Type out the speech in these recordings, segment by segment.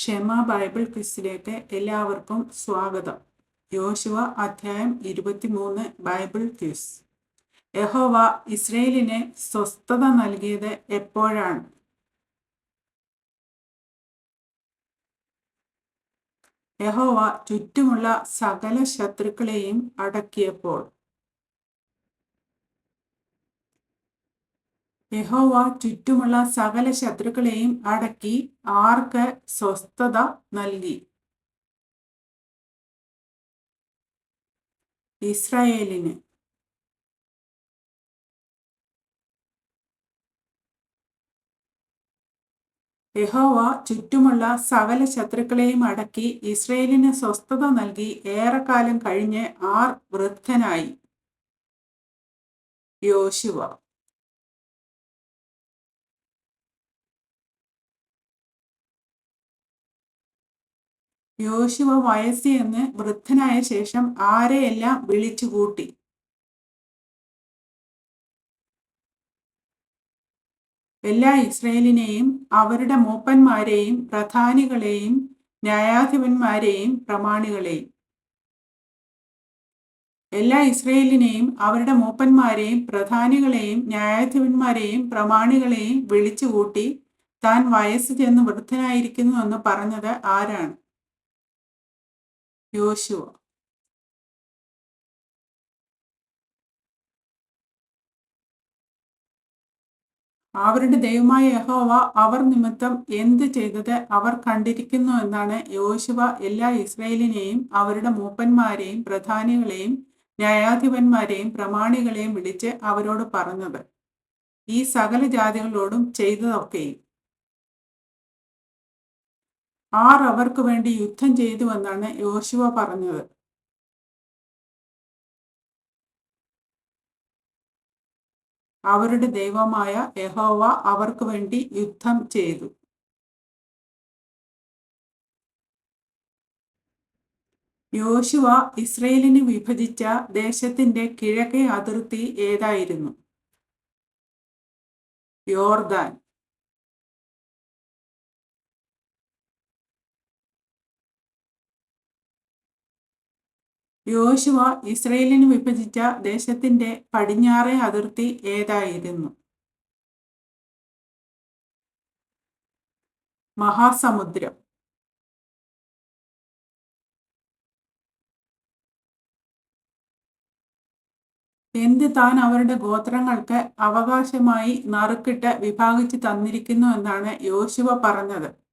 ക്ഷമ ബൈബിൾ ക്വിസിലേക്ക് എല്ലാവർക്കും സ്വാഗതം. യോശുവ അധ്യായം 23 ബൈബിൾ ക്വിസ്. യഹോവ ഇസ്രായേലിന് സ്വസ്ഥത നൽകിയത് എപ്പോഴാണ്? യഹോവ ചുറ്റുമുള്ള സകല ശത്രുക്കളെയും അടക്കിയപ്പോൾ. യഹോവ ചുറ്റുമുള്ള സകല ശത്രുക്കളെയും അടക്കി ആർക്ക് സ്വസ്ഥത നൽകി? ഇസ്രായേലിന്. യഹോവ ചുറ്റുമുള്ള സകല ശത്രുക്കളെയും അടക്കി ഇസ്രായേലിന് സ്വസ്ഥത നൽകി ഏറെക്കാലം കഴിഞ്ഞ് ആർ വൃദ്ധനായി? യോശുവ. യോശുവ വയസ്സിൽ വൃദ്ധനായ ശേഷം ആരെയെല്ലാം വിളിച്ചുകൂട്ടി? എല്ലാ ഇസ്രായേലിനെയും, അവരുടെ മൂപ്പന്മാരെയും, പ്രധാനികളെയും, ന്യായാധിപന്മാരെയും, പ്രമാണികളെയും. എല്ലാ ഇസ്രായേലിനെയും, അവരുടെ മൂപ്പന്മാരെയും, പ്രധാനികളെയും, ന്യായാധിപന്മാരെയും, പ്രമാണികളെയും വിളിച്ചുകൂട്ടി താൻ വയസ്സ് ചെന്ന് വൃദ്ധനായിരിക്കുന്നു എന്ന് പറഞ്ഞത് ആരാണ്? യോശുവ. അവരുടെ ദൈവമായ യഹോവ അവർ നിമിത്തം എന്ത് ചെയ്തത് അവർ കണ്ടിരിക്കുന്നു എന്നാണ് യോശുവ എല്ലാ ഇസ്രായേലിനെയും, അവരുടെ മൂപ്പന്മാരെയും, പ്രധാനികളെയും, ന്യായാധിപന്മാരെയും, പ്രമാണികളെയും വിളിച്ച് അവരോട് പറഞ്ഞത്. ഈ സകല ജാതികളോടും ചെയ്തതൊക്കെയും. ആർ അവർക്ക് വേണ്ടി യുദ്ധം ചെയ്തുവെന്നാണ് യോശുവ പറഞ്ഞത്. അവരുടെ ദൈവമായ യഹോവ അവർക്ക് വേണ്ടി യുദ്ധം ചെയ്തു. യോശുവ ഇസ്രായേലിന് വിഭജിച്ച ദേശത്തിന്റെ കിഴക്കേ അതിർത്തി ഏതായിരുന്നു? യോർദാൻ. യോശുവ ഇസ്രായേലിന് വിഭജിച്ച ദേശത്തിന്റെ പടിഞ്ഞാറേ അതിർത്തി ഏതായിരുന്നു? മഹാസമുദ്രം. എന്ത് താൻ അവരുടെ ഗോത്രങ്ങൾക്ക് അവകാശമായി നറുക്കിട്ട് വിഭാഗിച്ചു തന്നിരിക്കുന്നു എന്നാണ് യോശുവ പറഞ്ഞത്.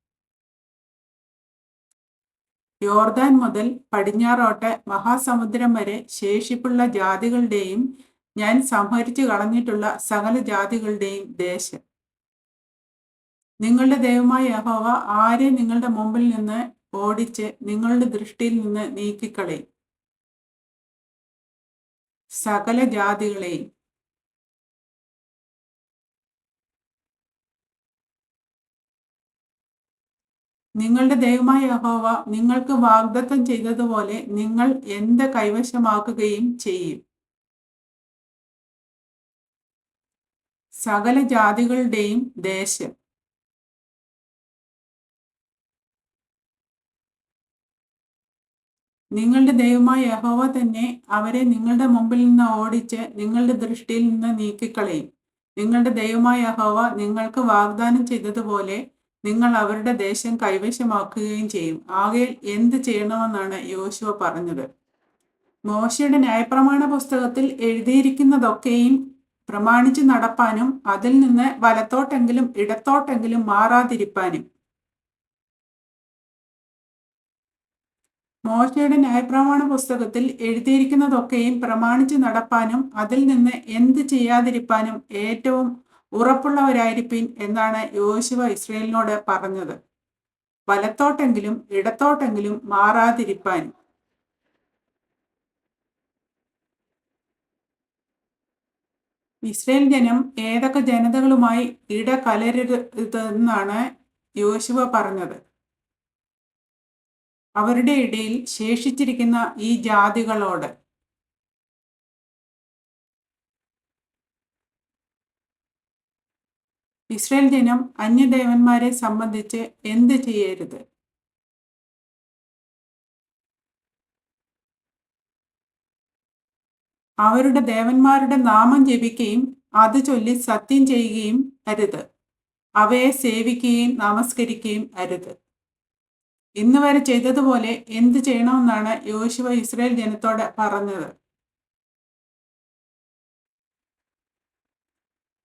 യോർദാൻ മുതൽ പടിഞ്ഞാറോട്ട് മഹാസമുദ്രം വരെ ശേഷിപ്പുള്ള ജാതികളുടെയും ഞാൻ സംഹരിച്ചു കളഞ്ഞിട്ടുള്ള സകല ജാതികളുടെയും ദേശം. നിങ്ങളുടെ ദൈവമായ യഹോവ ആരെ നിങ്ങളുടെ മുമ്പിൽ നിന്ന് ഓടിച്ച് നിങ്ങളുടെ ദൃഷ്ടിയിൽ നിന്ന് നീക്കിക്കളയും? സകല ജാതികളെയും. നിങ്ങളുടെ ദൈവമായ യഹോവ നിങ്ങൾക്ക് വാഗ്ദത്തം ചെയ്തതുപോലെ നിങ്ങൾ എന്ത് കൈവശമാക്കുകയും ചെയ്യും? സകല ജാതികളുടെയും ദേശം. നിങ്ങളുടെ ദൈവമായ യഹോവ തന്നെ അവരെ നിങ്ങളുടെ മുമ്പിൽ നിന്ന് ഓടിച്ച് നിങ്ങളുടെ ദൃഷ്ടിയിൽ നിന്ന് നീക്കിക്കളയും. നിങ്ങളുടെ ദൈവമായ യഹോവ നിങ്ങൾക്ക് വാഗ്ദാനം ചെയ്തതുപോലെ നിങ്ങൾ അവരുടെ ദേശം കൈവശമാക്കുകയും ചെയ്യും. ആകയാൽ എന്ത് ചെയ്യണമെന്നാണ് യോശുവ പറഞ്ഞത്? മോശയുടെ ന്യായപ്രമാണ പുസ്തകത്തിൽ എഴുതിയിരിക്കുന്നതൊക്കെയും പ്രമാണിച്ചു നടപ്പാനും അതിൽ നിന്ന് വലത്തോട്ടെങ്കിലും ഇടത്തോട്ടെങ്കിലും മാറാതിരിപ്പാനും. മോശയുടെ ന്യായപ്രമാണ പുസ്തകത്തിൽ എഴുതിയിരിക്കുന്നതൊക്കെയും പ്രമാണിച്ചു നടപ്പാനും അതിൽ നിന്ന് എന്ത് ചെയ്യാതിരിപ്പാനും ഏറ്റവും ഉറപ്പുള്ളവരായിരിപ്പിൻ എന്നാണ് യോശുവ ഇസ്രായേലിനോട് പറഞ്ഞത്. വലത്തോട്ടെങ്കിലും ഇടത്തോട്ടെങ്കിലും മാറാതിരിപ്പാനും. ഇസ്രായേൽ ജനം ഏതൊക്കെ ജനതകളുമായി ഇടകലരരുതെന്നാണ് യോശുവ പറഞ്ഞത്? അവരുടെ ഇടയിൽ ശേഷിച്ചിരിക്കുന്ന ഈ ജാതികളോട്. ഇസ്രായേൽ ജനം അന്യദേവന്മാരെ സംബന്ധിച്ച് എന്ത് ചെയ്യരുത്? അവരുടെ ദേവന്മാരുടെ നാമം ജപിക്കുകയും അത് ചൊല്ലി സത്യം ചെയ്യുകയും അരുത്. അവയെ സേവിക്കുകയും നമസ്കരിക്കുകയും അരുത്. ഇന്ന് വരെ ചെയ്തതുപോലെ എന്ത് ചെയ്യണമെന്നാണ് യോശുവ ഇസ്രായേൽ ജനത്തോട് പറഞ്ഞത്?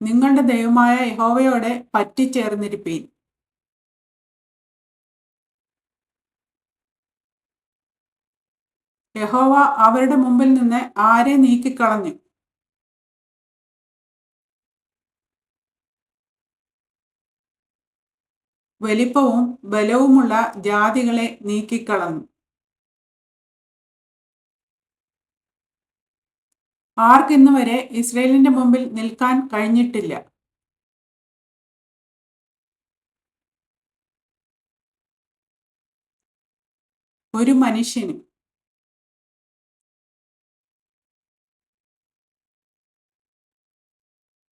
നിങ്ങളുടെ ദൈവമായ യഹോവയോടെ പറ്റിച്ചേർന്നിരിപ്പീൻ. യഹോവ അവരുടെ മുമ്പിൽ നിന്ന് ആരെ നീക്കിക്കളഞ്ഞു? വലിപ്പവും ബലവുമുള്ള ജാതികളെ നീക്കിക്കളഞ്ഞു. ആർക്കിന്ന് വരെ ഇസ്രയേലിന്റെ മുമ്പിൽ നിൽക്കാൻ കഴിഞ്ഞിട്ടില്ല. ഒരു മനുഷ്യന്.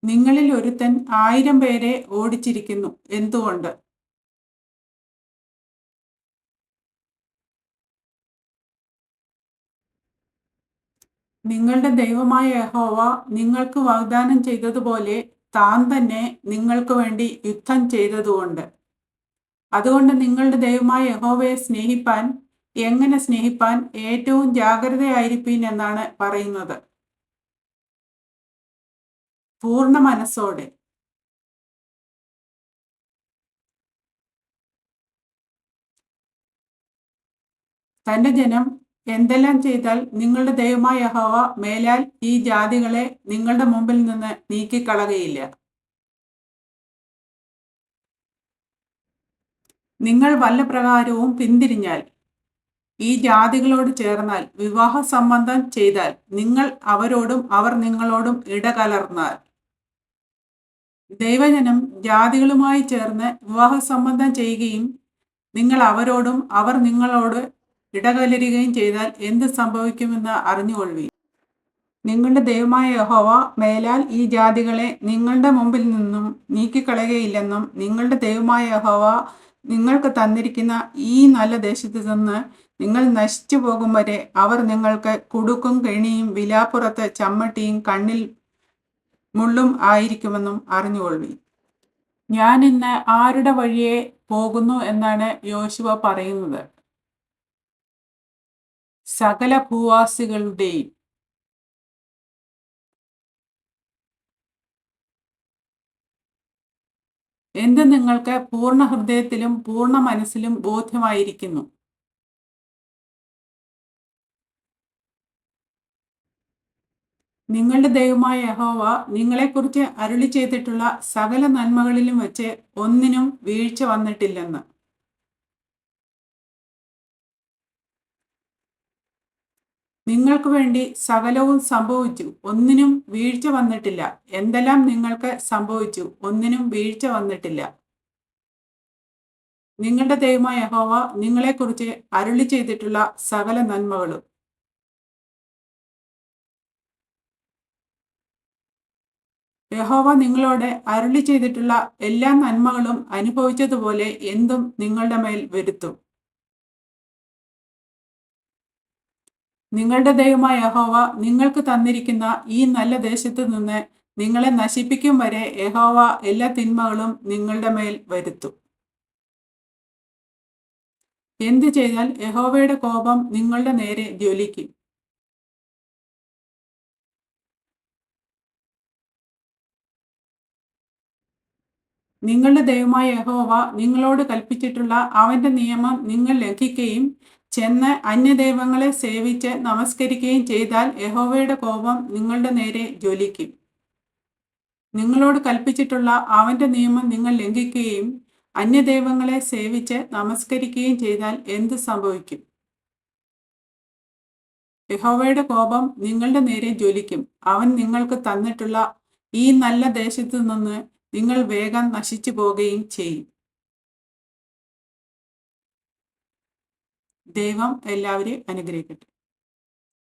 നിങ്ങളിൽ ഒരുത്തൻ 1000 പേരെ ഓടിച്ചിരിക്കുന്നു. എന്തുകൊണ്ട്? നിങ്ങളുടെ ദൈവമായ യഹോവ നിങ്ങൾക്ക് വാഗ്ദാനം ചെയ്തതുപോലെ താൻ തന്നെ നിങ്ങൾക്ക് വേണ്ടി യുദ്ധം ചെയ്തതുകൊണ്ട്. അതുകൊണ്ട് നിങ്ങളുടെ ദൈവമായ യഹോവയെ സ്നേഹിപ്പാൻ, എങ്ങനെ സ്നേഹിപ്പാൻ ഏറ്റവും ജാഗ്രതയായിരിപ്പീൻ എന്നാണ് പറയുന്നത്. പൂർണ്ണ മനസ്സോടെ. തന്റെ ജനം എന്തെല്ലാം ചെയ്താൽ നിങ്ങളുടെ ദൈവമായ യഹോവ മേലാൽ ഈ ജാതികളെ നിങ്ങളുടെ മുമ്പിൽ നിന്ന് നീക്കിക്കളകയില്ല. നിങ്ങൾ വല്ല പ്രകാരവും പിന്തിരിഞ്ഞാൽ, ഈ ജാതികളോട് ചേർന്നാൽ, വിവാഹ സംബന്ധം ചെയ്താൽ, നിങ്ങൾ അവരോടും അവർ നിങ്ങളോടും ഇടകലർന്നാൽ, ദൈവജനം ജാതികളുമായി ചേർന്ന് വിവാഹ സംബന്ധം ചെയ്യുകയും നിങ്ങൾ അവരോടും അവർ നിങ്ങളോട് ഇടകലരുകയും ചെയ്താൽ എന്ത് സംഭവിക്കുമെന്ന് അറിഞ്ഞുകൊള്ളുവീൻ. നിങ്ങളുടെ ദൈവമായ യഹോവ മേലാൽ ഈ ജാതികളെ നിങ്ങളുടെ മുമ്പിൽ നിന്നും നീക്കിക്കളയുകയില്ലെന്നും നിങ്ങളുടെ ദൈവമായ യഹോവ നിങ്ങൾക്ക് തന്നിരിക്കുന്ന ഈ നല്ല ദേശത്ത് നിന്ന് നിങ്ങൾ നശിച്ചു പോകും വരെ അവർ നിങ്ങൾക്ക് കുടുക്കും കെണിയും വിലാപ്പുറത്ത് ചമ്മട്ടിയും കണ്ണിൽ മുള്ളും ആയിരിക്കുമെന്നും അറിഞ്ഞുകൊള്ളുവീൻ. ഞാൻ ഇന്ന് ആരുടെ വഴിയെ പോകുന്നു എന്നാണ് യോശുവ പറയുന്നത്? സകല ഭൂവാസികളുടെയും. എന്ത് നിങ്ങൾക്ക് പൂർണ്ണ ഹൃദയത്തിലും പൂർണ്ണ മനസ്സിലും ബോധ്യമായിരിക്കുന്നു. നിങ്ങളുടെ ദൈവമായ യഹോവ നിങ്ങളെക്കുറിച്ച് അരുളി ചെയ്തിട്ടുള്ള സകല നന്മകളിലും വെച്ച് ഒന്നിനും വീഴ്ച വന്നിട്ടില്ലെന്ന്. നിങ്ങൾക്ക് വേണ്ടി സകലവും സംഭവിച്ചു, ഒന്നിനും വീഴ്ച വന്നിട്ടില്ല. എന്തെല്ലാം നിങ്ങൾക്ക് സംഭവിച്ചു, ഒന്നിനും വീഴ്ച വന്നിട്ടില്ല. നിങ്ങളുടെ ദൈവമായ യഹോവ നിങ്ങളെക്കുറിച്ച് അരുളി ചെയ്തിട്ടുള്ള സകല നന്മകളും. യഹോവ നിങ്ങളോട് അരുളി ചെയ്തിട്ടുള്ള എല്ലാ നന്മകളും അനുഭവിച്ചതുപോലെ എന്തും നിങ്ങളുടെ മേൽ വരുത്തും. നിങ്ങളുടെ ദൈവമായ യഹോവ നിങ്ങൾക്ക് തന്നിരിക്കുന്ന ഈ നല്ല ദേശത്ത് നിന്ന് നിങ്ങളെ നശിപ്പിക്കും വരെ യഹോവ എല്ലാ തിന്മകളും നിങ്ങളുടെ മേൽ വരുത്തും. എന്തു ചെയ്താൽ യഹോവയുടെ കോപം നിങ്ങളുടെ നേരെ ജ്വലിക്കും. നിങ്ങളുടെ ദൈവമായ യഹോവ നിങ്ങളോട് കൽപ്പിച്ചിട്ടുള്ള അവന്റെ നിയമം നിങ്ങൾ ലംഘിക്കുകയും ചെന്ന് അന്യദൈവങ്ങളെ സേവിച്ച് നമസ്കരിക്കുകയും ചെയ്താൽ യഹോവയുടെ കോപം നിങ്ങളുടെ നേരെ ജ്വലിക്കും. നിങ്ങളോട് കൽപ്പിച്ചിട്ടുള്ള അവന്റെ നിയമം നിങ്ങൾ ലംഘിക്കുകയും അന്യദൈവങ്ങളെ സേവിച്ച് നമസ്കരിക്കുകയും ചെയ്താൽ എന്ത് സംഭവിക്കും? യഹോവയുടെ കോപം നിങ്ങളുടെ നേരെ ജ്വലിക്കും. അവൻ നിങ്ങൾക്ക് തന്നിട്ടുള്ള ഈ നല്ല ദേശത്തു നിന്ന് നിങ്ങൾ വേഗം നശിച്ചു പോകുകയും ചെയ്യും. ദൈവം എല്ലാവരെയും അനുഗ്രഹിക്കട്ടെ.